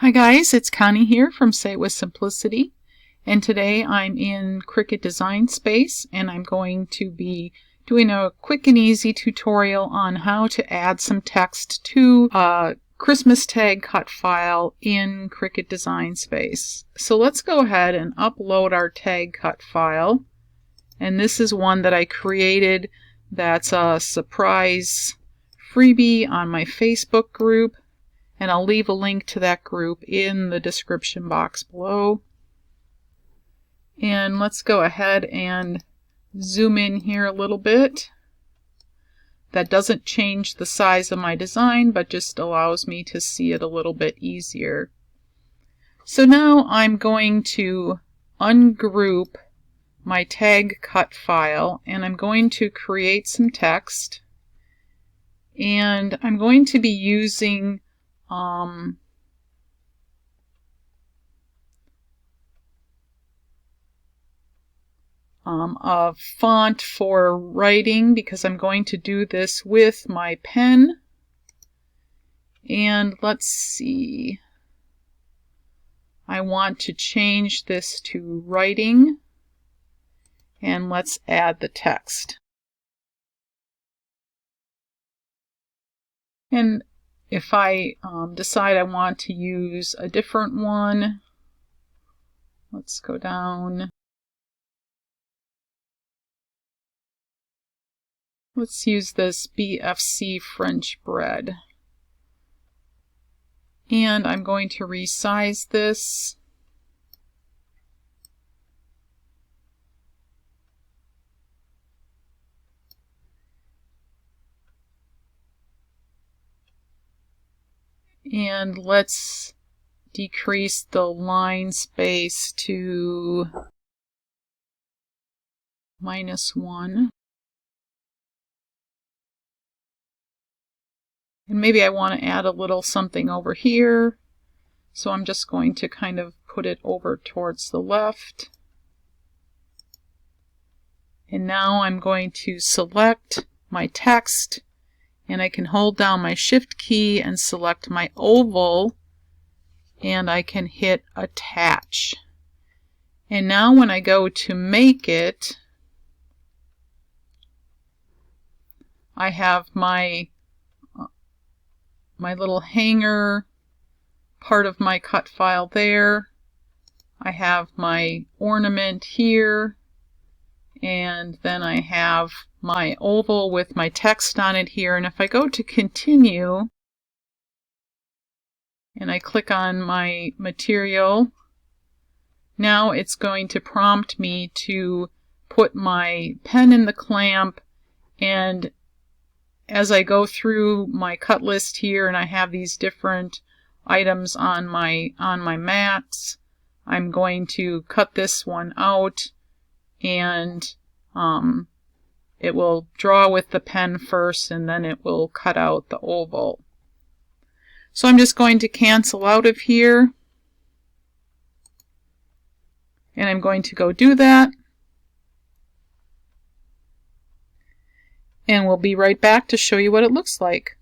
Hi guys, it's Connie here from Say It With Simplicity, and today I'm in Cricut Design Space and I'm going to be doing a quick and easy tutorial on how to add some text to a Christmas tag cut file in Cricut Design Space. So let's go ahead and upload our tag cut file, and this is one that I created that's a surprise freebie on my Facebook group. And I'll leave a link to that group in the description box below. And let's go ahead and zoom in here a little bit. That doesn't change the size of my design, but just allows me to see it a little bit easier. So now I'm going to ungroup my tag cut file, and I'm going to create some text. And I'm going to be using a font for writing because I'm going to do this with my pen. And let's see, I want to change this to writing, and let's add the text. And if I decide I want to use a different one, let's go down. Let's use this BFC French bread. And I'm going to resize this. And let's decrease the line space to -1. And maybe I want to add a little something over here. So I'm just going to kind of put it over towards the left. And now I'm going to select my text. And I can hold down my Shift key and select my oval, and I can hit attach. And now when I go to make it, I have my little hanger part of my cut file there. I have my ornament here, and then I have my oval with my text on it here. And if I go to continue and I click on my material, now it's going to prompt me to put my pen in the clamp. And as I go through my cut list here and I have these different items on my mats, I'm going to cut this one out, and it will draw with the pen first, and then it will cut out the oval. So I'm just going to cancel out of here, and I'm going to go do that. And we'll be right back to show you what it looks like.